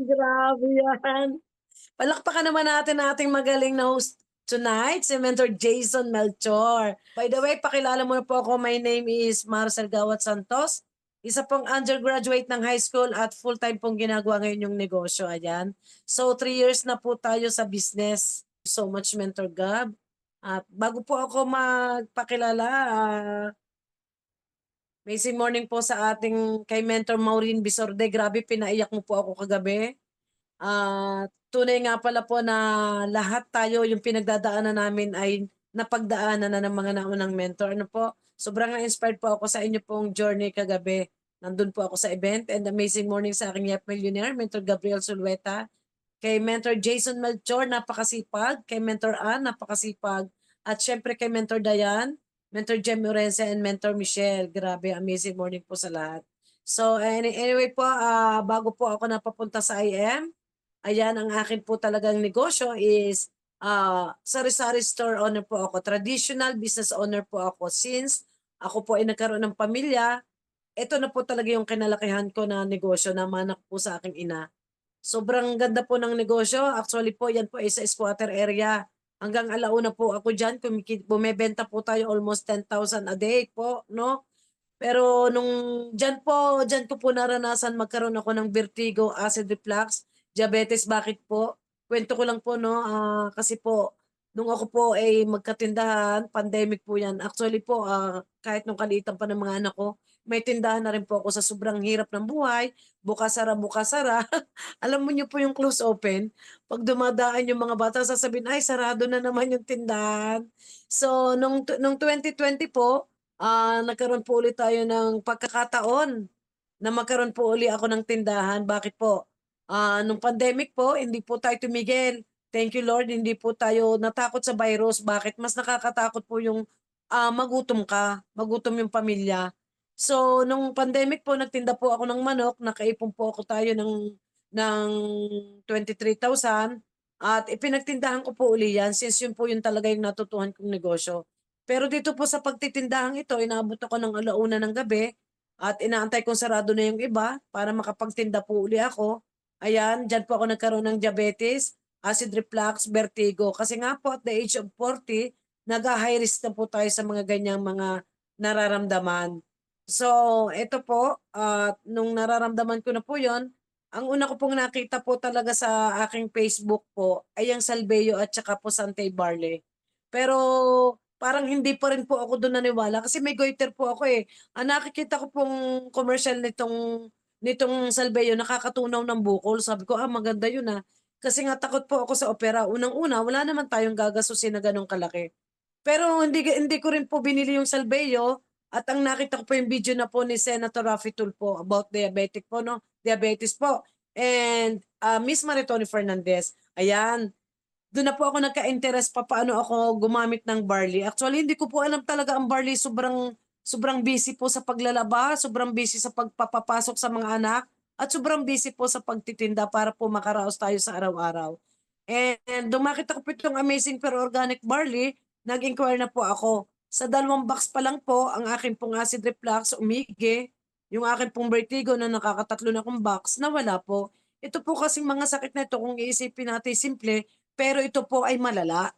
Grabe yan. Palakpakan naman natin ating magaling na host tonight, si Mentor Jason Melchor. By the way, pakilala mo na po ako. My name is Marcel Gawat Santos. Isa pong undergraduate ng high school at full-time pong ginagawa ngayon yung negosyo. Ayan. So, 3 years na po tayo sa business. So much, Mentor Gab. At bago po ako magpakilala, amazing morning po sa ating kay Mentor Maureen Bisorde. Grabe, pinaiyak mo po ako kagabi. Tunay nga pala po na lahat tayo yung pinagdadaanan namin ay napagdaanan na ng mga naunang mentor. Ano po? Sobrang na-inspired po ako sa inyo pong journey kagabi. Nandun po ako sa event and amazing morning sa aking Yep Millionaire, Mentor Gabriel Sulweta. Kay Mentor Jason Melchor, napakasipag. Kay Mentor Ann, napakasipag. At syempre kay Mentor Dayan, Mentor Jem Orense, and Mentor Michelle. Grabe, amazing morning po sa lahat. So anyway po, bago po ako napapunta sa IM, ayan, ang akin po talagang negosyo is sari-sari store owner po ako. Traditional business owner po ako. Since ako po ay nagkaroon ng pamilya, ito na po talaga yung kinalakihan ko na negosyo na manak po sa aking ina. Sobrang ganda po ng negosyo. Actually po, yan po ay sa squatter area. Hanggang alauna po ako dyan. Bumebenta po tayo almost 10,000 a day po, no? Pero nung dyan ko po naranasan magkaroon ako ng vertigo, acid reflux, diabetes. Bakit po? Kwento ko lang po, no? Kasi po, nung ako po ay magkatindahan, pandemic po yan. Actually po, kahit nung kalitan pa ng mga anak ko, may tindahan na rin po ako sa sobrang hirap ng buhay. Bukas-sara, bukas-sara. Alam mo niyo po yung close open, 'pag dumadaan yung mga bata sasabihin, "Ay sarado na naman yung tindahan." So nung 2020 po, nagkaroon po ulit tayo ng pagkakataon na magkaroon po uli ako ng tindahan. Bakit po? Nung pandemic po hindi po tayo tumigil. Thank you Lord, hindi po tayo natakot sa virus. Bakit? Mas nakakatakot po yung, magutom ka, magutom yung pamilya. So nung pandemic po nagtinda po ako ng manok, nakaipon po ako tayo ng 23,000 at ipinagtindahan ko po uli yan since yun po yung talaga yung natutuhan kong negosyo. Pero dito po sa pagtitindahang ito, inaabot ako ng alauna ng gabi at inaantay kong sarado na yung iba para makapagtinda po uli ako. Ayan, dyan po ako nagkaroon ng diabetes, acid reflux, vertigo. Kasi nga po at the age of 40, nag-high risk na po tayo sa mga ganyang mga nararamdaman. So, ito po, nung nararamdaman ko na po yon, ang una ko pong nakita po talaga sa aking Facebook po ay ang Salveo at saka po Santay Barley. Pero parang hindi pa rin po ako dun naniwala kasi may goiter po ako eh. Ang nakikita ko pong commercial nitong Salveo nakakatunaw ng bukol. Sabi ko, maganda yun ah. Kasi nga takot po ako sa opera. Unang-una, wala naman tayong gagastusin na ganong kalaki. Pero hindi ko rin po binili yung Salveo at ang nakita ko po yung video na po ni Senator Raffy Tulfo about diabetes po. And Miss Maritoni Fernandez, ayan, doon na po ako nagka-interest pa paano ako gumamit ng barley. Actually, hindi ko po alam talaga ang barley. Sobrang busy po sa paglalaba, sobrang busy sa pagpapapasok sa mga anak, at sobrang busy po sa pagtitinda para po makaraos tayo sa araw-araw. And dumakit ako po itong Amazing Pero Organic Barley, nag-inquire na po ako. Sa 2 box pa lang po, ang aking pong acid reflux, umigi, yung aking pong vertigo na nakakatatlo na kong box, nawala po. Ito po kasing mga sakit na ito, kung iisipin natin simple, pero ito po ay malala.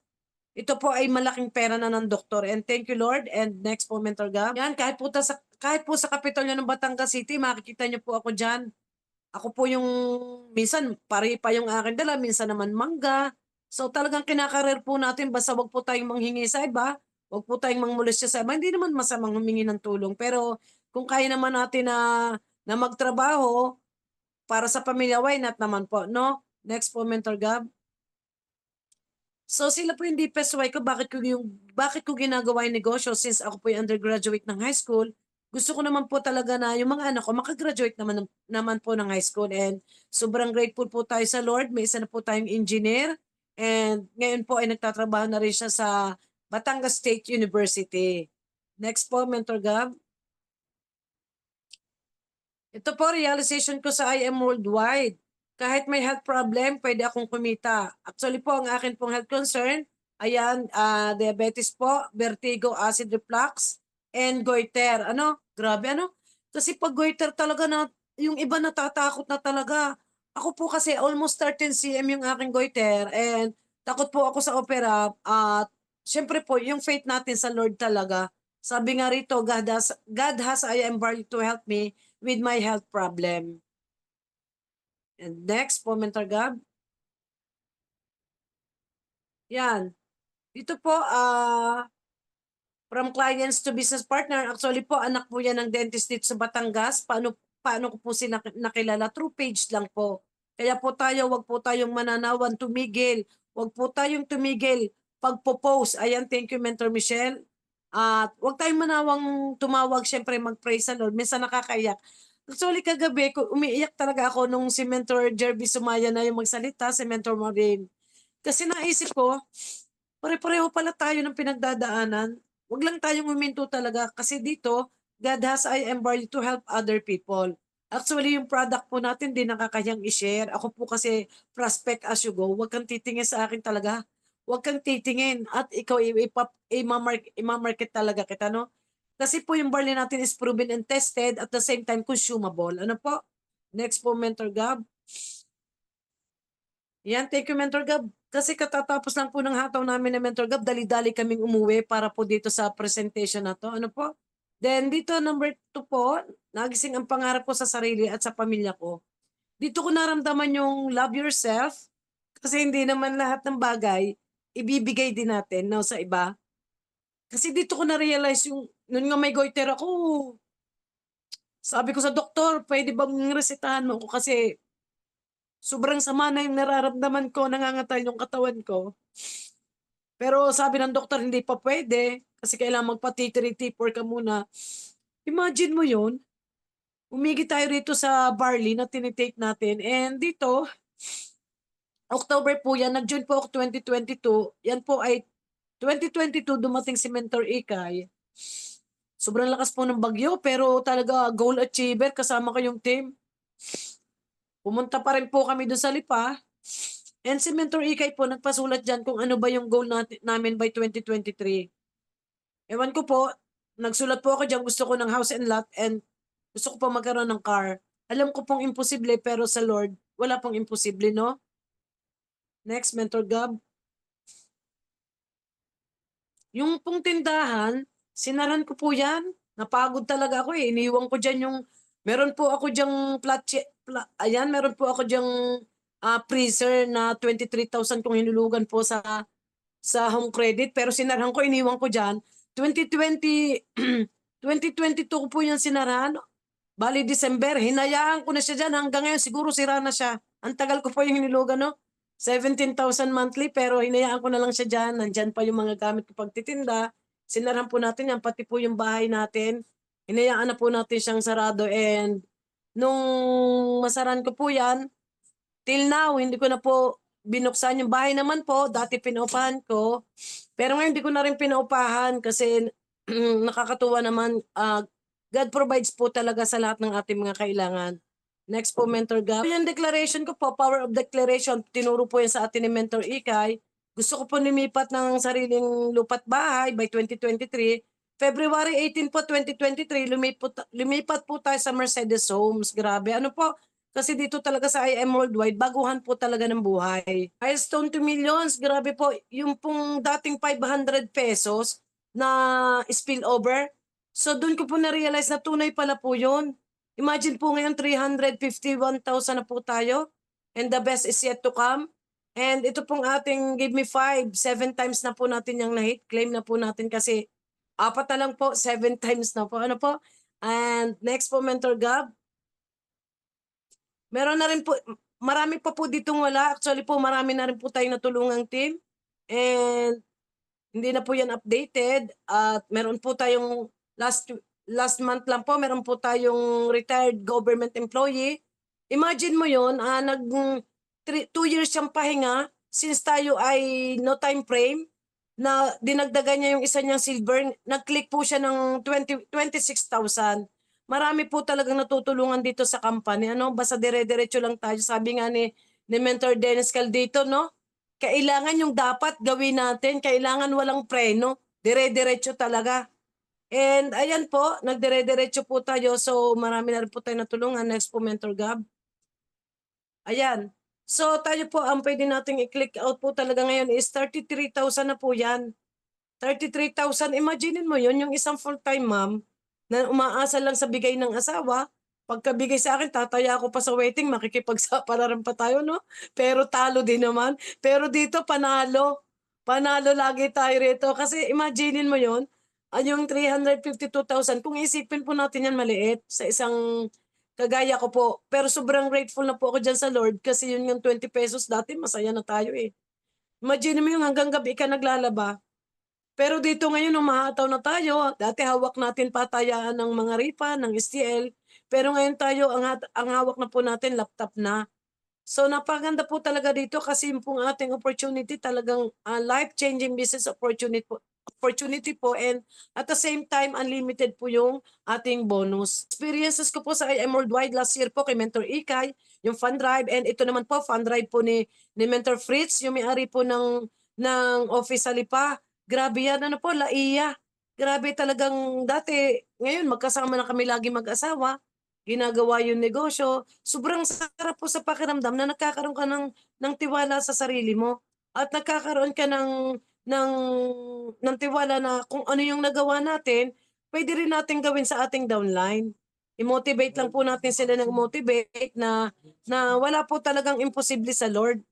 Ito po ay malaking pera na ng doktor. And thank you Lord. And next po, Mentor Gab. Yan, kahit po sa Kapitolyo ng Batangas City, makikita niyo po ako dyan. Ako po yung, minsan, pare pa yung akin dala, minsan naman mangga. So talagang kinakarir po natin, basta wag po tayong manghingi sa iba, wag po tayong mangmolestya sa iba. Hindi naman masamang humingi ng tulong. Pero kung kaya naman natin na magtrabaho para sa pamilya, why not naman po, no? Next po, Mentor Gab. So sila po yung deepest why ko bakit ko ginagawa yung negosyo since ako po yung undergraduate ng high school. Gusto ko naman po talaga na yung mga anak ko makagraduate naman po ng high school and sobrang grateful po tayo sa Lord. May isa na po tayong engineer and ngayon po ay nagtatrabaho na rin siya sa Batangas State University. Next po, Mentor Gab. Ito po, realization ko sa I am worldwide. Kahit may health problem, pwede akong kumita. Actually po, ang akin pong health concern, ayan, diabetes po, vertigo, acid reflux, and goiter. Ano? Grabe, ano? Kasi pag goiter talaga na, yung iba natatakot na talaga. Ako po kasi almost 13 cm yung aking goiter and takot po ako sa opera at siyempre po yung faith natin sa Lord talaga. Sabi nga rito, God has I am barely to help me with my health problem. And next po, Mentor Gab. Yan. Dito po, from clients to business partner, actually po, anak po yan ng dentist dito sa Batangas. Paano ko po sila nakilala? Through page lang po. Kaya po tayo, wag po tayong mananawan, tumigil. Wag po tayong tumigil pagpo-post. Ayan, thank you, Mentor Michelle. At wag tayong manawang tumawag, syempre mag-praise sa Lord. Minsan nakakaiyak. Actually, kagabi, umiiyak talaga ako nung si Mentor Jerby Sumaya na yung magsalita, si Mentor Maureen. Kasi naisip ko, pare-pareho pala tayo ng pinagdadaanan. Wag lang tayong huminto talaga kasi dito, God has I empowered you to help other people. Actually, yung product po natin din nakakayang i-share. Ako po kasi prospect as you go. Huwag kang titingin sa akin talaga. Huwag kang titingin at ikaw imamarket talaga kita, no? Kasi po yung barley natin is proven and tested at the same time consumable. Ano po? Next po, Mentor Gab. Yan, thank you, Mentor Gab. Kasi katatapos lang po ng hataw namin ng Mentor Gab, dali-dali kaming umuwi para po dito sa presentation na to. Ano po? Then dito, number 2 po, nagising ang pangarap ko sa sarili at sa pamilya ko. Dito ko naramdaman yung love yourself kasi hindi naman lahat ng bagay ibibigay din natin no, sa iba. Kasi dito ko na-realize yung, noon nga may goiter ako, sabi ko sa doktor, pwede bang resetahan mo ako kasi sobrang sama na yung nararamdaman ko, nangangatay yung katawan ko. Pero sabi ng doktor, hindi pa pwede kasi kailangan magpa-T3, T4 ka muna. Imagine mo yun, umigi tayo rito sa barley na tinitake natin and dito, October po yan, nag-June po ako 2022, yan po ay 2022 dumating si Mentor Ikay. Sobrang lakas po ng bagyo pero talaga goal achiever kasama ko yung team. Pumunta pa rin po kami doon sa Lipa. And si Mentor Ikay po nagpasulat dyan kung ano ba yung goal namin by 2023. Ewan ko po, nagsulat po ako dyan, gusto ko ng house and lot and gusto ko pa magkaroon ng car. Alam ko pong imposible pero sa Lord, wala pong imposible, no? Next, Mentor Gab. Yung pong tindahan, sinaran ko po yan. Napagod talaga ako eh. Iniwan ko dyan yung, meron po ako dyang ayan, meron po ako dyang freezer na 23,000 kung hinulugan po sa home credit. Pero sinarahan ko, iniwan ko dyan. 2020, 2022 ko po yan sinarahan. Bali December, hinayaan ko na siya dyan. Hanggang ngayon, siguro sira na siya. Ang tagal ko po yung hinilugan, no? 17,000 monthly, pero hinayaan ko na lang siya dyan. Nandyan pa yung mga gamit ko pagtitinda. Sinarahan po natin yan, pati po yung bahay natin. Hinayaan na po natin siyang sarado and nung masaran ko po yan, till now, hindi ko na po binuksan yung bahay naman po. Dati pinaupahan ko. Pero ngayon, hindi ko na rin pinaupahan kasi nakakatuwa naman. God provides po talaga sa lahat ng ating mga kailangan. Next po, Mentor Gab. Yung declaration ko po, power of declaration, tinuro po yan sa atin ni Mentor Ikay. Gusto ko po lumipat ng sariling lupat bahay by 2023. February 18 po, 2023, lumipat po tayo sa Mercedes Homes. Grabe. Ano po? Kasi dito talaga sa IM Worldwide, baguhan po talaga ng buhay. Milestone to millions, grabe po. Yung pong dating 500 pesos na spillover, so doon ko po na-realize na tunay pala po yun. Imagine po ngayon 351,000 na po tayo and the best is yet to come. And ito pong ating give me 7 times na po natin yung na-hit. Claim na po natin kasi apat na lang po, 7 times na po. Ano po? And next po, Mentor Gab. Meron na rin po, marami pa po ditong wala. Actually po, marami na rin po tayong natulungang team. And hindi na po yan updated. At meron po tayong last month lang po, meron po tayong retired government employee. Imagine mo yun, 2 years siyang pahinga since tayo ay no time frame na dinagdagan niya yung isa niyang silver, nag-click po siya ng 26,000. Marami po talagang natutulungan dito sa company. Ano, basta dire-diretso lang tayo. Sabi nga ni Mentor Dennis Caldito, no? Kailangan yung dapat gawin natin. Kailangan walang preno. Dire-diretso talaga. And ayan po, nagdire-diretso po tayo. So marami na rin po tayo natulungan. Next po, Mentor Gab. Ayan. So tayo po ang pwede nating i-click out po talaga ngayon is 33,000 na po 'yan. 33,000, imaginin mo 'yun, yung isang full-time mom na umaasa lang sa bigay ng asawa, pagkabigay sa akin tataya ako pa sa wedding, makikipagsapalaran pa tayo 'no, pero talo din naman. Pero dito panalo, panalo lagi tayo rito kasi imaginin mo 'yun, yung 352,000 kung iisipin po natin 'yan maliit sa isang kagaya ko po, pero sobrang grateful na po ako diyan sa Lord kasi 'yun yung ₱20 dati masaya na tayo, eh. Imaginin mo yung hanggang gabi ka naglalaba. Pero dito ngayon humahataw na tayo, dati hawak natin patayaan ng mga rifa, ng STL, pero ngayon tayo ang hawak na po natin laptop na. So napakaganda po talaga dito kasi yung pong ating opportunity talagang, life-changing business opportunity po and at the same time unlimited po yung ating bonus. Experiences ko po sa IM Worldwide last year po kay Mentor Ikay, yung fund drive and ito naman po fund drive po ni Mentor Fritz, yung may-ari po ng office sa Lipa. Grabe yan, ano po, Laiya. Grabe talagang dati ngayon magkasama na kami lagi mag-asawa. Ginagawa yung negosyo, sobrang sarap po sa pakiramdam na nagkakaroon ka ng tiwala sa sarili mo at nagkakaroon ka ng tiwala na kung ano yung nagawa natin, puwede rin natin gawin sa ating downline. I-motivate lang po natin sila ng motivate na wala po talagang imposible sa Lord.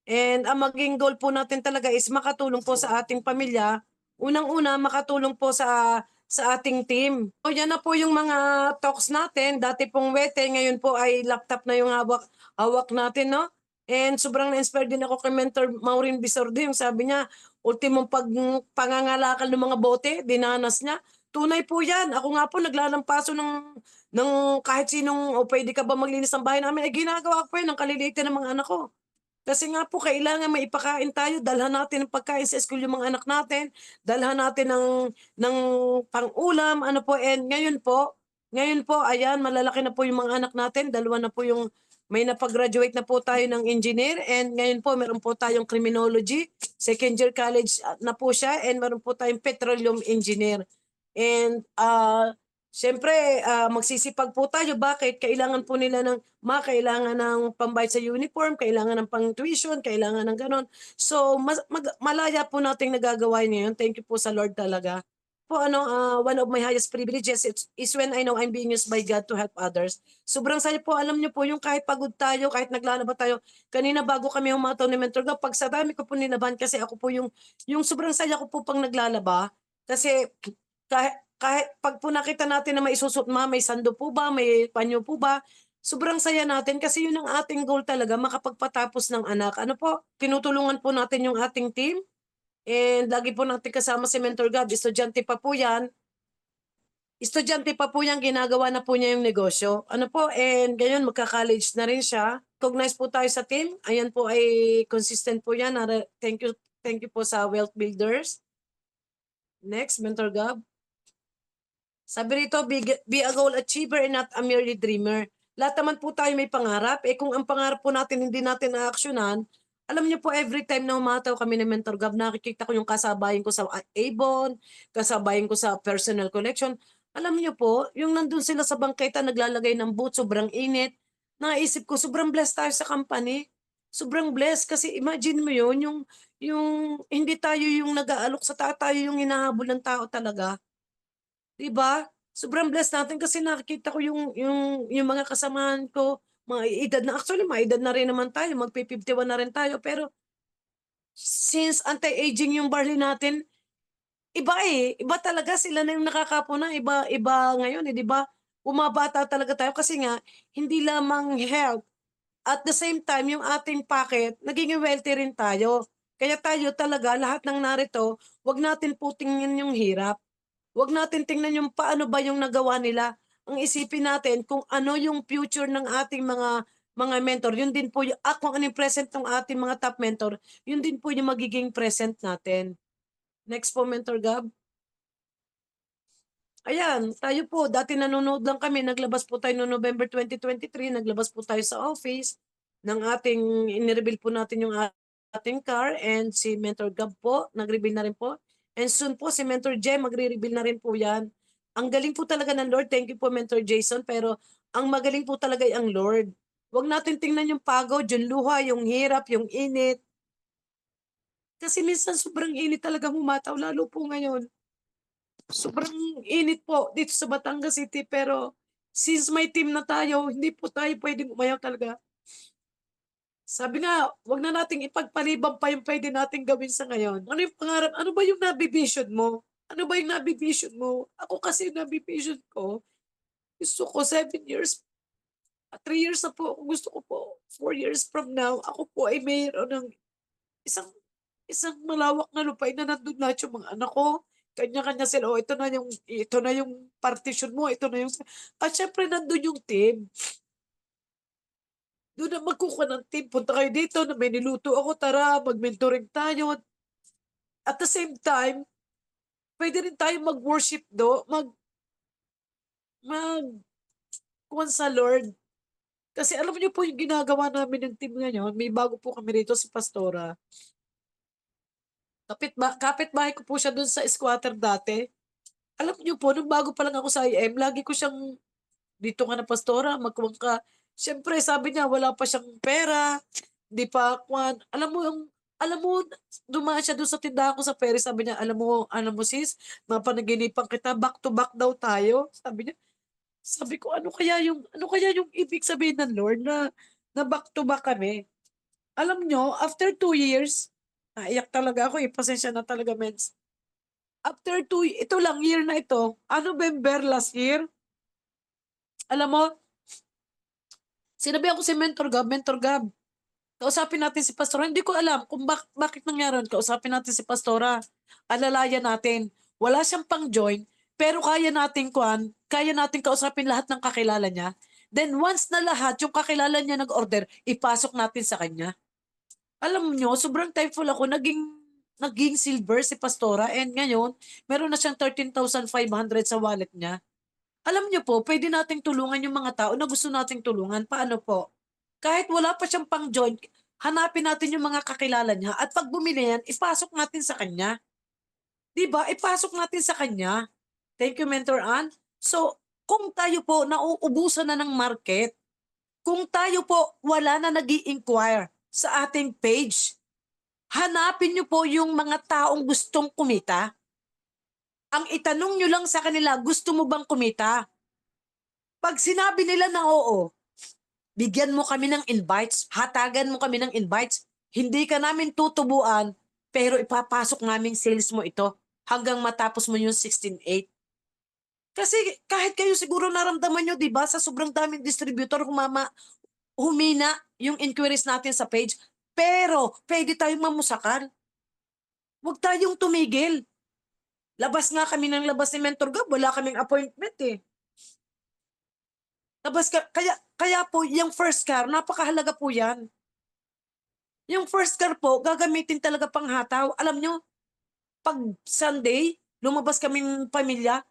And ang maging goal po natin talaga is makatulong po sa ating pamilya. Unang-una, makatulong po sa ating team. O yan na po yung mga talks natin. Dati pong wete, ngayon po ay laptop na yung hawak natin, no? And sobrang na-inspire din ako kay Mentor Maureen Bisorde. Yung sabi niya, ultimong pangangalakal ng mga bote, dinanas niya. Tunay po yan. Ako nga po naglalampaso ng kahit sinong, o pwede ka ba maglinis ng bahay namin, ay ginagawa ko yan ng kaliliitan ng mga anak ko. Kasi nga po kailangan maipakain tayo, dalhan natin ng pagkain sa school yung mga anak natin, dalhan natin ng pang-ulam, ano po, and ngayon po, ayan, malalaki na po yung mga anak natin, dalawa na po yung may napag-graduate na po tayo ng engineer, and ngayon po meron po tayong criminology, second year college na po siya, and meron po tayong petroleum engineer. And siyempre, magsisipag po tayo. Bakit? Kailangan po nila kailangan ng pambayad sa uniform, kailangan ng pang-tuition, kailangan ng gano'n. So, malaya po nating nagagawa yun ngayon. Thank you po sa Lord talaga. Po ano, one of my highest privileges is when I know I'm being used by God to help others. Sobrang saya po. Alam niyo po yung kahit pagod tayo, kahit naglalaba tayo. Kanina bago kami humataw ni Mentor Gab, pag sa dami ko po nilaban kasi ako po yung sobrang saya ko po pang naglalaba. Kasi kahit 'pag po nakita natin na may isusuot may sando po ba, may panyo po ba, sobrang saya natin kasi yun ang ating goal talaga makapagpatapos ng anak. Ano po, tinutulungan po natin yung ating team and lagi po natin kasama si Mentor Gab, estudyante pa po yan, ginagawa na po niya yung negosyo. Ano po, and ngayon magka-college na rin siya. Recognize po tayo sa team, ayan po ay consistent po yan, thank you po sa Wealth Builders. Next, Mentor Gab. Sabi rito, be a goal achiever and not a merely dreamer. Lahat naman po tayo may pangarap. Eh kung ang pangarap po natin hindi natin aaksyonan, alam niyo po every time na humataw kami ng Mentor Gab, nakikita ko yung kasabayan ko sa Avon, kasabayan ko sa personal collection. Alam niyo po, yung nandun sila sa bangketa naglalagay ng boot, sobrang init. Naisip ko, sobrang blessed tayo sa company. Sobrang blessed kasi imagine mo yun, yung hindi tayo yung nag-aalok sa tao, tayo yung hinahabol ng tao talaga. 'Di ba? Sobrang blessed natin kasi nakikita ko yung mga kasamahan ko, mga edad na actually mga edad na rin naman tayo, magfi-51 na rin tayo. Pero since anti-aging yung barley natin, iba, eh, iba talaga sila na yung nakakapuna, iba iba ngayon, eh, 'di ba? Bumabata talaga tayo kasi nga hindi lamang health, at the same time yung ating pocket nagiging wealthy rin tayo. Kaya tayo talaga lahat ng narito, 'wag natin po tingnan yung hirap. Huwag natin tingnan yung paano ba yung nagawa nila. Ang isipin natin kung ano yung future ng ating mga mentor, yun din po kung ano yung present ng ating mga top mentor, yun din po yung magiging present natin. Next po, Mentor Gab. Ayan, tayo po, dati nanonood lang kami, naglabas po tayo no November 2023, naglabas po tayo sa office ng inireveal po natin yung ating car, and si Mentor Gab po, nag-reveal na rin po. And soon po, si Mentor Jem, magre-reveal na rin po yan. Ang galing po talaga ng Lord, thank you po Mentor Jason, pero ang magaling po talaga ay ang Lord. Huwag natin tingnan yung pagod, yung luha, yung hirap, yung init. Kasi minsan sobrang init talaga humataw lalo po ngayon. Sobrang init po dito sa Batangas City pero since may team na tayo, hindi po tayo puwedeng umayaw talaga. Sabi nga, wag na nating ipagpaliban pa yung puwede nating gawin sa ngayon. Ano yung pangarap, ano ba yung nabi-vision mo? Ano ba yung nabi-vision mo? Ako kasi nabi-vision ko, gusto ko 7 years, 3 years na po, gusto ko po 4 years from now, ako po ay mayroon ng isang isang malawak na lupain na nandun lahat yung mga anak ko, kanya-kanya sila, "Oh, ito na yung partition mo, ito na yung" at siyempre nandun yung team. Doon na magkukuha ng team, "Punta kayo dito na may niluto ako, tara mag-mentoring tayo." At the same time, puwede rin tayong mag-worship magkuhan sa Lord. Kasi alam niyo po yung ginagawa namin ng team ngayon, may bago po kami rito, si Pastora. Kapitbahay ko po siya dun sa squatter dati. Alam niyo po nung bago pa lang ako sa IM, lagi ko siyang, "Dito ka na Pastora, magkuhan ka." Siyempre sabi niya wala pa siyang pera, 'di pa kuhan alam mo dumaan siya dun sa tindahan ko sa ferry, sabi niya, "Alam mo sis, mapanaginipan kita, back to back daw tayo." Sabi niya. Sabi ko, "Ano kaya yung ibig sabihin ng Lord na back to back kami?" Alam niyo after 2 years, naiyak talaga ako, pasensya na talaga mens. After ito lang year na ito, November last year, alam mo, sinabihan ko si Mentor Gab, kausapin natin si Pastora. Hindi ko alam kung bakit nangyari yun, kausapin natin si Pastora, alalayan natin. Wala siyang pang-join, pero kaya nating kausapin lahat ng kakilala niya. Then once na lahat yung kakilala niya nag-order, ipasok natin sa kanya. Alam niyo, sobrang thankful ako, naging silver si Pastora and ngayon, meron na siyang 13,500 sa wallet niya. Alam niyo po, puwede nating tulungan yung mga tao na gusto nating tulungan. Paano po? Kahit wala pa siyang pang-join, hanapin natin yung mga kakilala niya at 'pag bumili yan, ipasok natin sa kanya. 'Di ba? Ipasok natin sa kanya. Thank you, Mentor Ann. So, kung tayo po nauubusan na ng market, kung tayo po wala na nag-i-inquire sa ating page, hanapin niyo po yung mga taong gustong kumita. Ang itanong niyo lang sa kanila, "Gusto mo bang kumita?" 'Pag sinabi nila na oo, bigyan mo kami ng invites, hatagan mo kami ng invites. Hindi ka namin tutubuan, pero ipapasok naming sales mo ito hanggang matapos mo yung 16/8. Kasi kahit kayo siguro naramdaman niyo 'di ba sa sobrang daming distributor humina yung inquiries natin sa page, pero puwede tayong mamusakan. Huwag tayong tumigil. Labas nga kami ng labas ni Mentor Gab, wala kaming appointment, eh. Kaya kaya po yung first car napakahalaga po 'yan. Yung first car po gagamitin talaga panghataw. Alam niyo 'pag Sunday, lumabas kaming pamilya,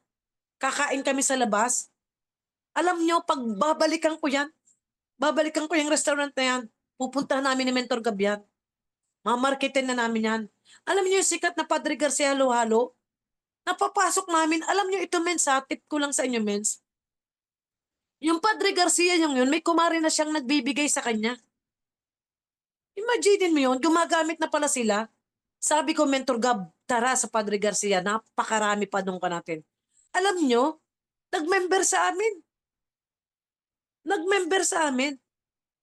kakain kami sa labas. Alam niyo 'pag babalikan ko yung restaurant na 'yan, pupuntahan namin ni Mentor Gab 'yan, mamarketin na namin 'yan. Alam niyo yung sikat na Padre Garcia Halo-Halo, napapasok namin, alam niyo ito mens, tip ko lang sa inyo mens, yung Padre Garcia niyang yun may kumare na siyang nagbibigay sa kanya. Imaginin mo yun, gumagamit na pala sila. Sabi ko, Mentor Gab, tara sa Padre Garcia, napakarami pa nung ka natin. Alam nyo, nag-member sa amin. Nag-member sa amin.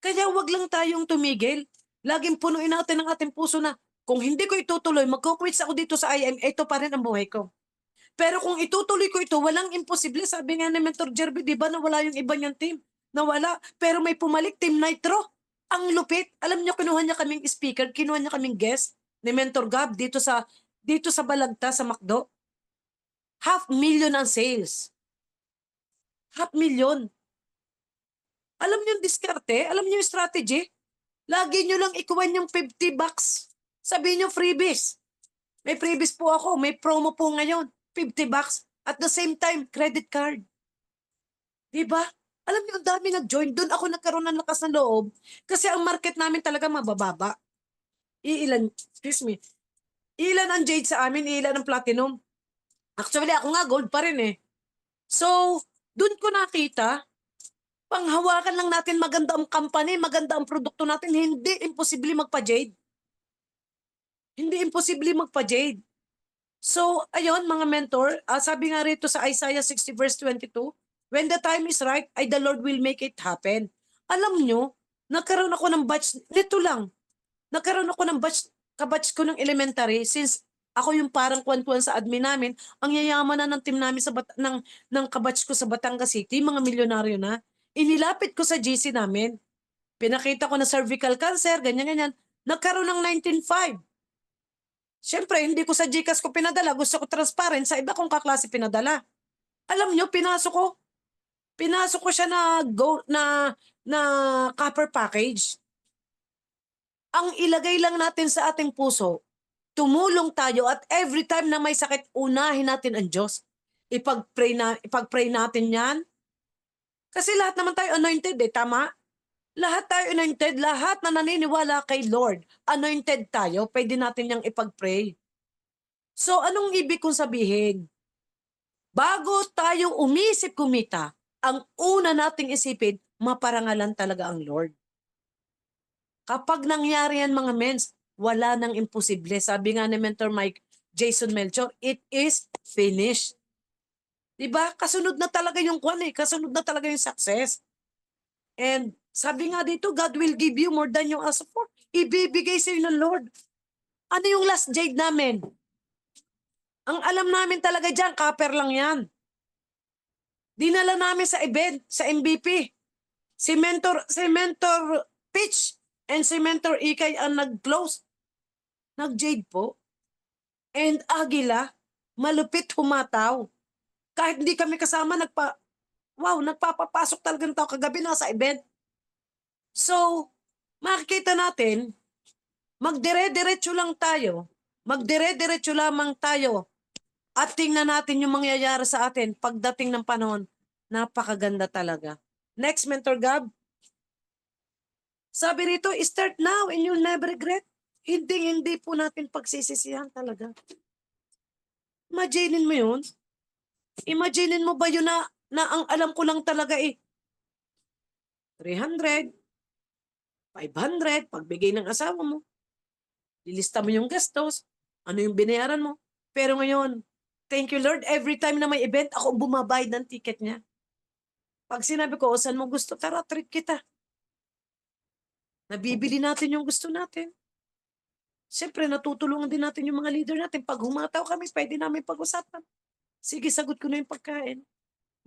Kaya wag lang tayong tumigil. Laging punuin natin ang ating puso na, kung hindi ko itutuloy, magko-quits ako dito sa IM, ito pa rin ang buhay ko. Pero kung itutuloy ko ito, walang imposible. Sabi nga ni Mentor Jerby, di ba nawala yung iba niyang team? Nawala. Pero may pumalik, Team Nitro. Ang lupit. Alam niyo, kinuha niya kaming speaker, kinuha niya kaming guest ni Mentor Gab dito sa Balagta, sa McDo. 500,000 ang sales. 500,000. Alam niyo yung diskarte? Alam niyo yung strategy? Lagi niyo lang ikuwan yung 50 bucks. Sabihin niyo freebies. May freebies po ako. May promo po ngayon. 50 bucks. At the same time, credit card. 'Di ba? Alam niyo ang dami nag-join, dun ako nagkaroon ng lakas ng loob, kasi ang market namin talaga mabababa. Excuse me, iilan ang jade sa amin, iilan ang platinum. Actually ako nga gold pa rin, eh. So, dun ko nakita Panghawakan lang natin maganda ang company, maganda ang produkto natin, hindi imposible magpa-Jade. Hindi imposible magpa-Jade. So, ayun mga mentor, sabi nga rito sa Isaiah 60 verse 22, when the time is right, ay the Lord will make it happen. Alam nyo, nagkaroon ako ng batch, nito lang, nagkaroon ako ng batch, kabatch ko ng elementary since ako yung parang kwan-kwan sa admin namin, ang yayaman na ng team namin ng kabatch ko sa Batangas City, mga milyonaryo na. Inilapit ko sa GC namin. Pinakita ko na cervical cancer, ganyan-ganyan. Nagkaroon ng 19.5. Siyempre, hindi ko sa GCash ko pinadala. Gusto ko transparent sa iba kong kaklase pinadala. Alam nyo, pinasok ko. Pinasok ko siya na copper package. Ang ilagay lang natin sa ating puso, tumulong tayo at every time na may sakit, unahin natin ang Diyos. Ipag-pray natin yan. Kasi lahat naman tayo anointed tama? Lahat tayo anointed, lahat na naniniwala kay Lord, anointed tayo, pwede natin yang ipag-pray. So, anong ibig kong sabihin? Bago tayo umisip kumita, ang una nating isipin, maparangalan talaga ang Lord. Kapag nangyari yan mga mens, wala nang imposible. Sabi nga ni Mentor Mike Jason Melchor, it is finished. Diba? Kasunod na talaga yung kwan kasunod na talaga yung success. And sabi nga dito, God will give you more than you ask for. Ibibigay sa'yo ng Lord. Ano yung last jade namin? Ang alam namin talaga dyan, copper lang yan. Dinala namin sa event, sa MVP. Si Mentor Pitch and si Mentor Ikay ang nag-close. Nag-jade po. And Agila, malupit humataw. Kahit hindi kami kasama, nagpapapasok talagang tao kagabi nasa event. So, makikita natin, magdire-diretso lang tayo. Magdire-diretso lamang tayo. At tingnan natin yung mangyayari sa atin pagdating ng panahon. Napakaganda talaga. Next, Mentor Gab. Sabi rito, start now and you'll never regret. Hindi po natin pagsisisihan talaga. Imaginin mo yun. Imaginin mo ba yun na ang alam ko lang talaga 300, 500, pagbigay ng asawa mo. Lilista mo yung gastos. Ano yung binayaran mo. Pero ngayon, thank you Lord, every time na may event, ako bumabayad ng ticket niya. Pag sinabi ko, saan mo gusto, tara, treat kita. Nabibili natin yung gusto natin. Siyempre, natutulungan din natin yung mga leader natin. Pag humataw kami, pwede namin pag-usapan. Sige, sagot ko na yung pagkain.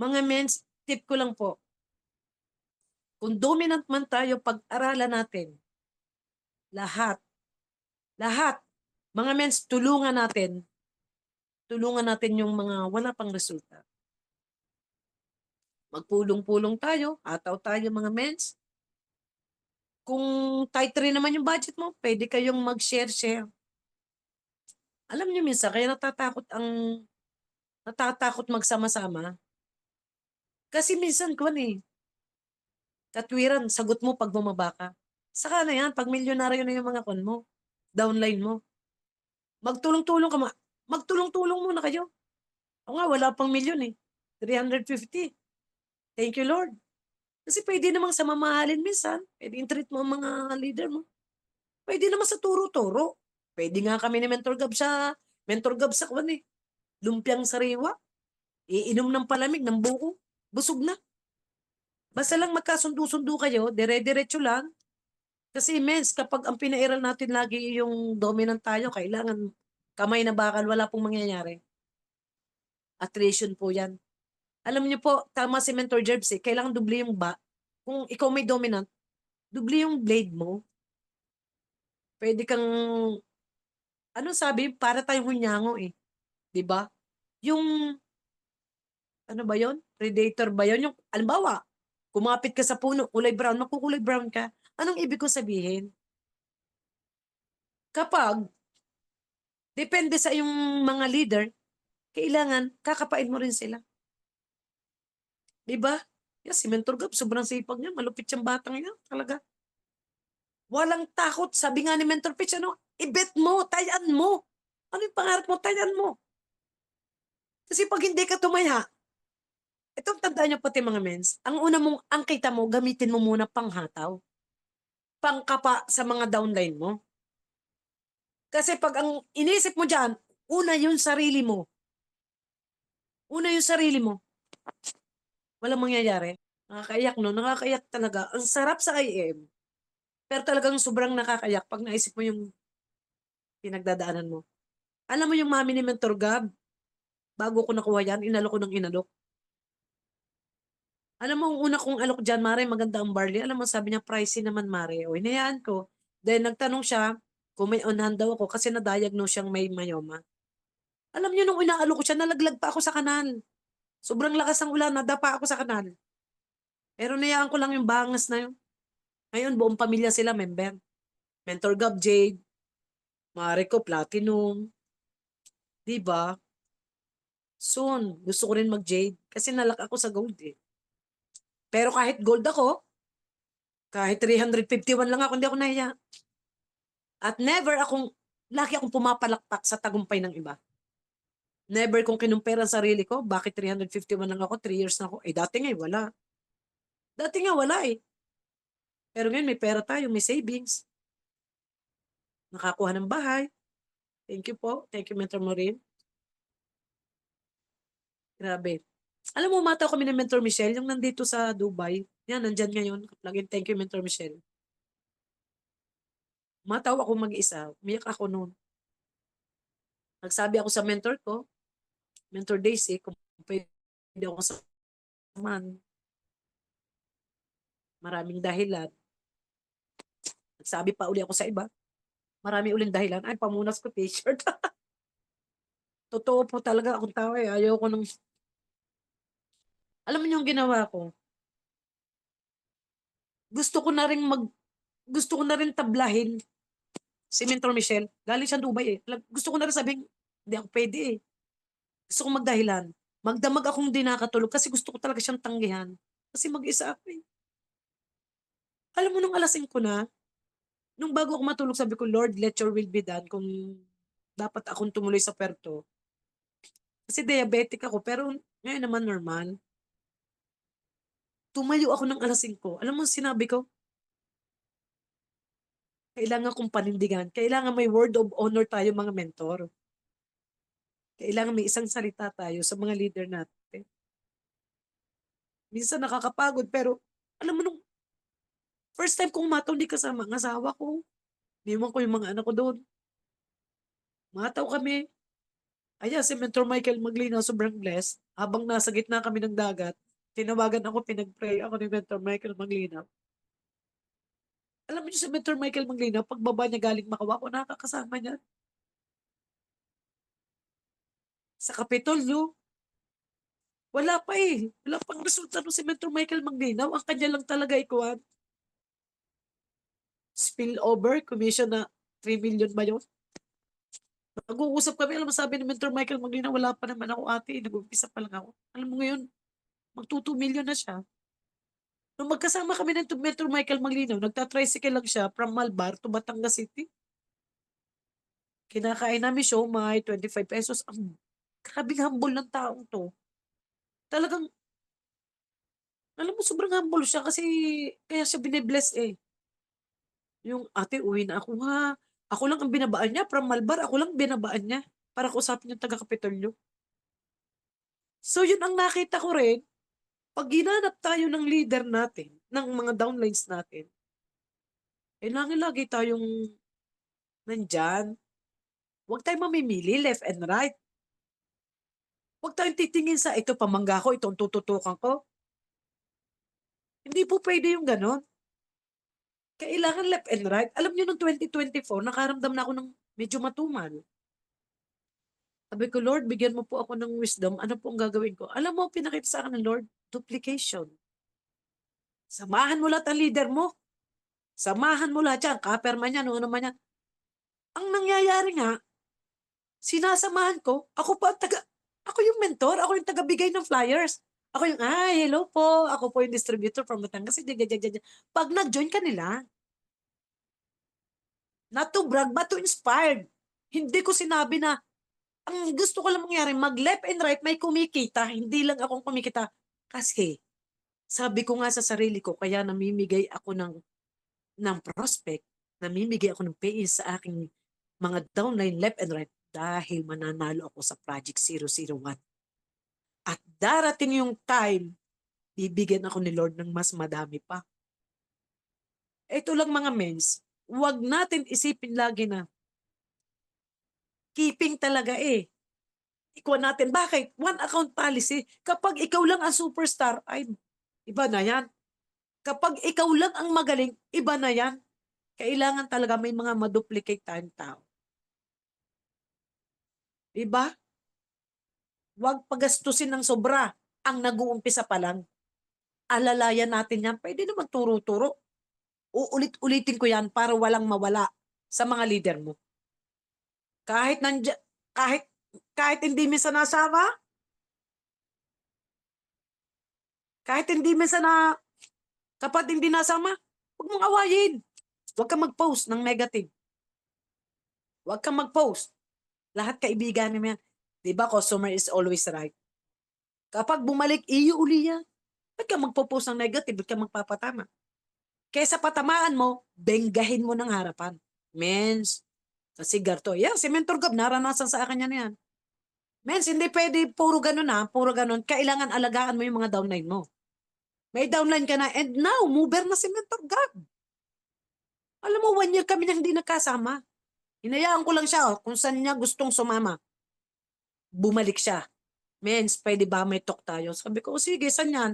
Mga mens, tip ko lang po. Kung dominant man tayo, pag-aralan natin. Lahat. Lahat. Mga mens, tulungan natin. Tulungan natin yung mga wala pang resulta. Magpulong-pulong tayo. Ataw tayo mga mens. Kung tight rin naman yung budget mo, pwede kayong mag-share-share. Alam niyo minsan, kaya natatakot magsama-sama. Kasi minsan, katwiran, sagot mo pag bumaba ka. Saka na yan, pag milyonaryo na yung mga mo, downline mo. Magtulong-tulong muna kayo. O nga, wala pang milyon 350. Thank you, Lord. Kasi pwede namang sa mamahalin minsan, pwede treat mo ang mga leader mo. Pwede naman sa turo-turo. Pwede nga kami ni Mentor Gab sa lumpiang sariwa. Iinom ng palamig, ng buko. Busog na. Basta lang magkasundo-sundo kayo, dire-diretso lang. Kasi mens, kapag ang pinairal natin lagi yung dominant tayo, kailangan kamay na bakal, wala pong mangyayari. Attrition po yan. Alam niyo po, tama si Mentor Jerbs kailangan dubli yung kung ikaw may dominant, dubli yung blade mo. Pwede kang, para tayong hunyango 'di ba? Yung, ano ba yon? Predator ba yon? Yung, alimbawa, kumapit ka sa puno, kulay brown, makukulay brown ka. Anong ibig ko sabihin? Kapag, depende sa yung mga leader, kailangan, kakapain mo rin sila. 'Di ba? Yes, si Mentor Gab, sobrang sipag niya, malupit siyang batang niya, talaga. Walang takot, sabi nga ni Mentor Pitch, i-bet mo, tayan mo. Ano yung pangarap mo, tayan mo. Kasi pag hindi ka tumaya, Itong tandaan niyo pati mga mens, ang una mong ang kita mo gamitin mo muna panghataw, pangkapa sa mga downline mo. Kasi 'pag ang iniisip mo diyan, una yung sarili mo, una yung sarili mo, walang mangyayari. Nakakaiyak 'no, nakakaiyak talaga. Ang sarap sa IM, pero talagang sobrang nakakaiyak 'pag naisip mo yung pinagdadaanan mo. Alam mo yung mami ni Mentor Gab, bago ko nakuha yan, inalok ko ng inalok. Alam mo ang una kong alok diyan, "Mare maganda ang barley." Alam mo sabi niya, "Pricey naman mare." O hinayaan ko. Then nagtanong siya kung may unahan daw ako kasi na-diagnose siyang may myoma. Alam niyo nung inaalok ko siya nalaglag pa ako sa kanal. Sobrang lakas ng ulan, nadapa ako sa kanal. Pero hinayaan ko lang yung bangas na yun. Ngayon buong pamilya sila member. Mentor Gab, Jade, mare ko platinum, 'di ba? Soon, gusto ko rin mag-Jade kasi nalak ako sa gold, eh. Pero kahit gold ako, kahit 351 lang ako, hindi ako nahiya. At never akong lagi akong pumapalakpak sa tagumpay ng iba. Never kong kinumpara ang sarili ko, bakit 351 lang ako, 3 years na ako. Eh, dati nga, eh, wala. Dati nga wala, eh. Pero ngayon may pera tayo, may savings, nakakuha ng bahay. Thank you po. Thank you, Mentor Maureen. Grabe. Alam mo, umataw kami ni Mentor Michelle, yung nandito sa Dubai. Yan, nandyan ngayon. Laging thank you, Mentor Michelle. Umataw ako mag-isa. Umiyak ako noon. Nagsabi ako sa mentor ko, Mentor Daisy, kung pwede ako samahan, maraming dahilan. Nagsabi pa uli ako sa iba, marami uling dahilan. Ay, pamunas ko t-shirt. Totoo po talaga akong tao eh. Ayaw ko nung, alam mo yung ginawa ko, gusto ko na rin gusto ko na rin tablahin si Mentor Michelle. Galing siya Dubai eh. Gusto ko na rin sabihin, hindi ako pwede eh. Gusto ko magdahilan. Magdamag akong di nakatulog kasi gusto ko talaga siyang tanggihan. Kasi mag-isa ako eh. Alam mo nung alas 5 na, nung bago ako matulog sabi ko, Lord, let your will be done kung dapat akong tumuloy sa Puerto. Kasi diabetic ako pero ngayon naman normal. Tumayo ako ng alas 5. Alam mo sinabi ko, kailangan kong panindigan. Kailangan may word of honor tayo mga mentor. Kailangan may isang salita tayo sa mga leader natin. Minsan nakakapagod pero alam mo nung first time kong umataw hindi kasama ang asawa ko. Iniwan ko yung mga anak ko doon. Umataw kami. Ayan, si Mentor Michael Maglina, sobrang blessed. Habang nasa gitna kami ng dagat, tinawagan ako, pinag-pray ako ni Mentor Michael Maglina. Alam mo niyo si Mentor Michael Maglina, pagbaba niya galing Macau, ako nakakasama niya. Sa Kapitolyo, wala pa eh. Wala pang resulta no si Mentor Michael Maglinaw. Ang kanya lang talaga ikuhan. Spillover, commission na 3 million ba yun? Nag-uusap kami, alam mo sabi ni Mentor Michael Maglinaw, wala pa naman ako ate, nag-umpisa pa lang ako. Alam mo ngayon, mag-2 million na siya. Nung magkasama kami ng Mentor Michael Maglinaw, nagta-tricycle lang siya from Malbar to Batangas City. Kinakain namin siomai, 25 pesos. Ang grabing humble ng taong to. Talagang, alam mo, sobrang humble siya kasi kaya siya binibless eh. Yung ate, uwi na ako ha. Ako lang ang binabaan niya from Malbar. Ako lang binabaan niya para kausapin yung taga-Kapitolyo. So yun ang nakita ko rin. Pag ginanap tayo ng leader natin, ng mga downlines natin, kailangan lagi tayong nandyan. Huwag tayong mamimili left and right. Huwag tayong titingin sa ito pamangga ko, itong tututukan ko. Hindi po pwede yung ganon. Kailangan left and right. Alam niyo, noong 2024, nakaramdam na ako ng medyo matumal. Sabi ko, Lord, bigyan mo po ako ng wisdom. Ano po ang gagawin ko? Alam mo, pinakita sa akin ng Lord, duplication. Samahan mo lahat ang leader mo. Samahan mo lahat yan. Kaper man yan, ano man yan. Ang nangyayari nga, sinasamahan ko, ako yung mentor, ako yung tagabigay ng flyers. Ako yung, hello po, ako po yung distributor from Batangas. Pag nag-join ka nila, not to brag, but to inspired. Hindi ko sinabi na, ang gusto ko lang mangyari, mag left and right, may kumikita. Hindi lang akong kumikita. Kasi sabi ko nga sa sarili ko kaya namimigay ako ng prospect, namimigay ako ng PE sa aking mga downline left and right dahil mananalo ako sa Project 001. At darating yung time, bibigyan ako ni Lord ng mas madami pa. Ito lang mga mens, huwag natin isipin lagi na keeping talaga eh. Ikuha natin, bakit? One account policy. Kapag ikaw lang ang superstar, ay, iba na yan. Kapag ikaw lang ang magaling, iba na yan. Kailangan talaga may mga maduplicate tayong tao. Diba? Huwag pagastusin ng sobra ang nag-uumpisa pa lang. Alalayan natin yan. Pwede naman turo-turo. Uulit-ulitin ko yan para walang mawala sa mga leader mo. Kahit kahit kahit hindi minsan nasama, kahit hindi minsan na kapag hindi nasama, huwag mong awayin. Huwag kang mag-post ng negative. Huwag kang mag-post. Lahat kaibigan mo yan. Di ba, customer is always right. Kapag bumalik, iyo uli yan. Ba't ka magpo-post ng negative? Ba't ka magpapatama? Kesa patamaan mo, benggahin mo ng harapan. Mens, kasi garto. Yan, si Mentor Gab, naranasan sa akin yan yan. Mens, hindi pwede puro ganun puro ganun. Kailangan alagaan mo yung mga downline mo. May downline ka na, and now, mover na si Mentor Gab. Alam mo, 1 year kami na hindi nagkasama. Hinayaan ko lang siya, kung saan niya gustong sumama. Bumalik siya. Mens, pwede ba may talk tayo? Sabi ko, sige, saan yan?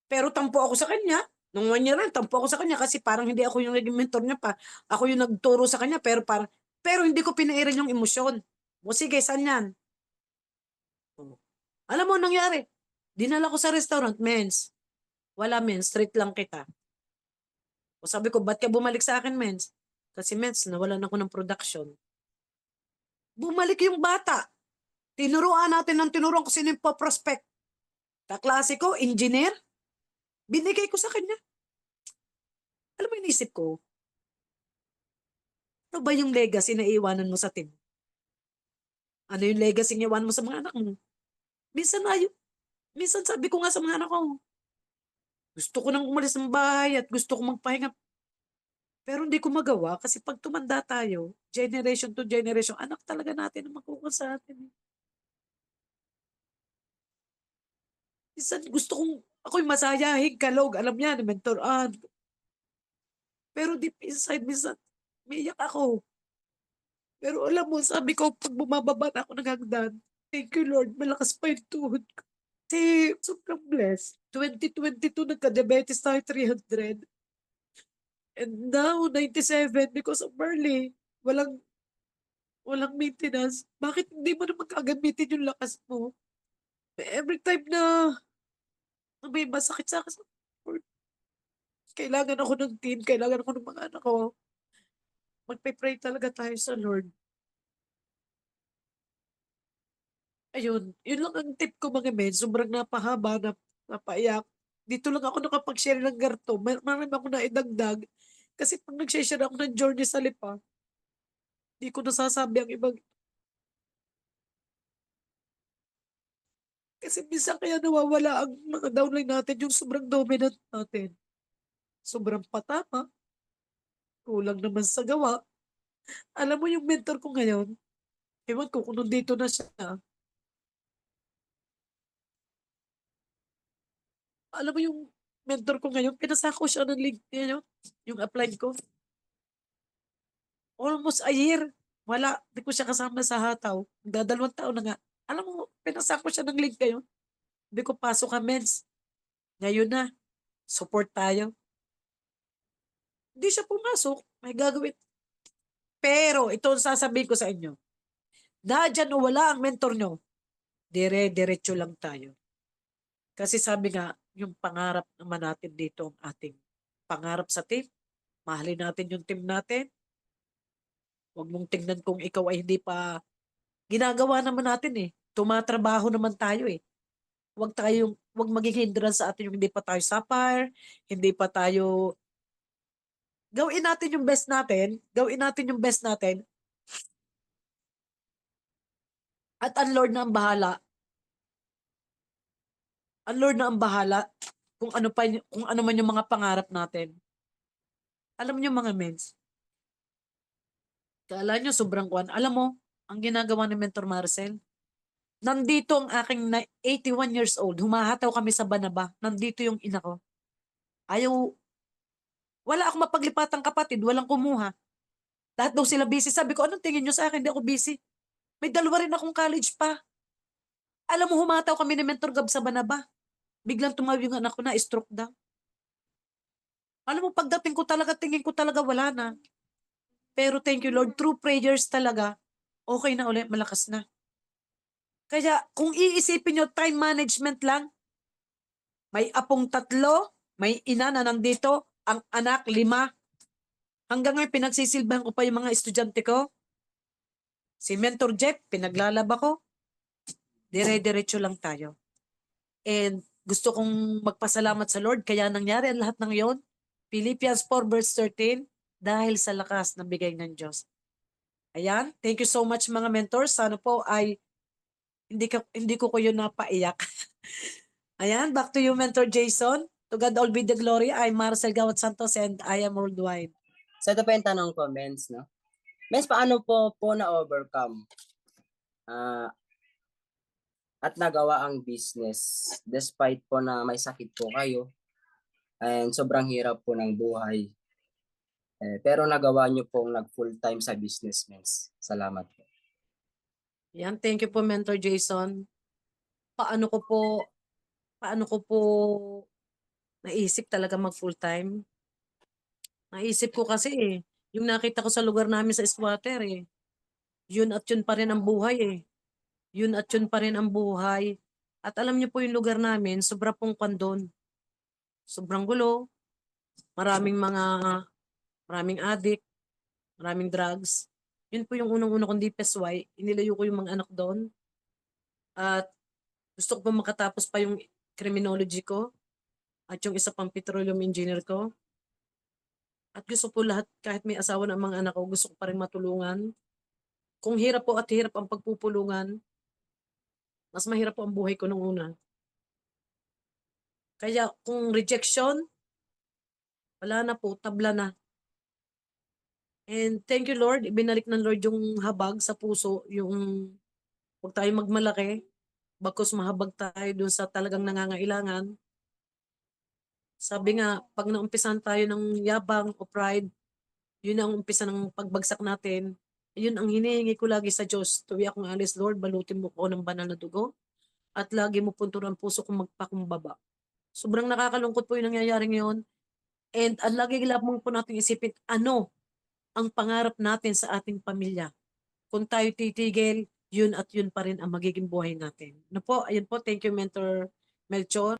Pero tampo ako sa kanya. Nung 1 year rin, tampo ako sa kanya kasi parang hindi ako yung naging mentor niya pa. Ako yung nagturo sa kanya, pero hindi ko pinairan yung emosyon. O sige, saan yan? Oh. Alam mo, nangyari. Dinala ko sa restaurant, mens. Wala, mens. Street lang kita. O sabi ko, ba't ka bumalik sa akin, mens? Kasi, mens, nawalan ako ng production. Bumalik yung bata. Tinuruan natin ng tinuruan ko sino yung prospect. Kaklase ko, engineer. Binigay ko sa kanya. Alam mo, inisip ko, ano ba yung legacy na iiwanan mo sa team? Ano yung legacy na iiwanan mo sa mga anak mo? Minsan na minsan sabi ko nga sa mga anak ko, gusto ko nang umalis ng bahay at gusto ko magpahinga. Pero hindi ko magawa kasi pag tumanda tayo, generation to generation, anak talaga natin ang makukuha sa atin. Minsan gusto kong, ako'y masayahin, kalog, alam niya, ni mentoran. Pero deep inside, minsan, umiiyak ako. Pero alam mo, sabi ko, pag bumababa na ako ng hagdan, thank you Lord, malakas pa yung tuhod ko. Kasi sobrang blessed. 2022, nagka-diabetes tayo 300. And now, 97 because of Marley. Walang maintenance. Bakit hindi mo naman kagamitin yung lakas mo? Every time na may masakit sa akin, Lord, kailangan ako ng team, kailangan ako ng mga anak ko. Magpe-pray talaga tayo sa Lord. Ayun, yun lang ang tip ko mga men. Sobrang napahaba, napaiyak. Dito lang ako nakapag-share ng ganito. Marami ako na idagdag. Kasi pag nag-share ako ng journey sa Lipa, di ko nasasabi ang ibang. Kasi minsan kaya nawawala ang mga downline natin, yung sobrang dominant natin. Sobrang patama, kulang naman sa gawa. Alam mo yung mentor ko ngayon, ewan ko kung nandito na siya. Alam mo yung mentor ko ngayon, pinasako siya ng link niya yun, yung apply ko. Almost a year. Wala, di ko siya kasama sa hataw. Dadalawang taon na nga. Alam mo, pinasako siya ng link ngayon. Sabi ko, pasok ka, mens. Ngayon na, support tayo. Hindi siya pumasok. May gagawin. Pero, ito ang sasabihin ko sa inyo. Nadyan o wala ang mentor nyo, dire-diretso lang tayo. Kasi sabi nga, yung pangarap naman natin dito, ang ating pangarap sa team, mahalin natin yung team natin. Huwag mong tingnan kung ikaw ay hindi pa, ginagawa naman natin eh. Tumatrabaho naman tayo eh. Huwag maging hindrance sa atin yung hindi pa tayo sapphire, hindi pa tayo, gawin natin yung best natin, gawin natin yung best natin, at ang Lord na ang bahala. Ang Lord na ang bahala kung ano man yung mga pangarap natin. Alam niyo mga mens, akala niyo sobrang kuwan. Alam mo, ang ginagawa ni Mentor Marcel, nandito ang aking 81 years old, humahataw kami sa Banaba, nandito yung ina ko. Ayaw, wala akong mapaglipatang kapatid, walang kumuha. Lahat daw sila busy. Sabi ko, anong tingin niyo sa akin? Hindi ako busy. May dalawa rin akong college pa. Alam mo, humataw kami ni Mentor Gab sa Banaba. Biglang tumawag yung anak ko na stroke daw. Alam mo, pagdating ko talaga, tingin ko talaga wala na. Pero thank you Lord, through prayers talaga, okay na ulit, malakas na. Kaya kung iisipin nyo, time management lang, may apong 3, may ina na nandito, ang anak 5. Hanggang ngayon, pinagsisilbahan ko pa yung mga estudyante ko. Si Mentor Jeff, pinaglalaba ko. Dire-diretso lang tayo. And gusto kong magpasalamat sa Lord, kaya nangyari ang lahat ng yon. Philippians 4 verse 13, dahil sa lakas na bigay ng Diyos. Ayan, thank you so much mga mentors. Sana po ay hindi ko yun napaiyak. Ayan, back to you, Mentor Jason. To God all be the glory. I'm Marcel Gawat Santos and I am worldwide. So ito pa yung tanong ko, Mens, no? Mens, paano po na-overcome at nagawa ang business despite po na may sakit po kayo and sobrang hirap po ng buhay. Pero nagawa nyo pong nag-full time sa business, Mens. Salamat po. Ayan, thank you po, Mentor Jason. Paano ko po, paano ko po naisip talaga mag full time? Naisip ko kasi yung nakita ko sa lugar namin sa squatter yun at yun pa rin ang buhay Yun at yun pa rin ang buhay. At alam niyo po yung lugar namin, sobra pong kondon. Sobrang gulo, maraming maraming addict, maraming drugs. Yun po yung unang-una kong deepest why. Inilayo ko yung mga anak doon. At gusto ko pa makatapos pa yung criminology ko at yung isa pang petroleum engineer ko. At gusto po lahat, kahit may asawa ng mga anak ko, gusto ko pa rin matulungan. Kung hirap po at hirap ang pagpupulungan, mas mahirap po ang buhay ko nung una. Kaya kung rejection, wala na po, tabla na. And thank you Lord, ibinalik ng Lord yung habag sa puso, yung huwag tayo magmalaki, bagkus mahabag tayo dun sa talagang nangangailangan. Sabi nga, pag naumpisan tayo ng yabang o pride, yun ang umpisa ng pagbagsak natin. Yun ang hinihingi ko lagi sa Diyos. Tuwi akong alis, Lord, balutin mo ko ng banal na dugo at lagi mo punturan puso kong magpakumbaba. Sobrang nakakalungkot po yung nangyayari ngayon. And ang lagi lamang po natin isipin, ano ang pangarap natin sa ating pamilya. Kung tayo titigil, yun at yun pa rin ang magiging buhay natin. Ano po, ayun po, thank you Mentor Melchor.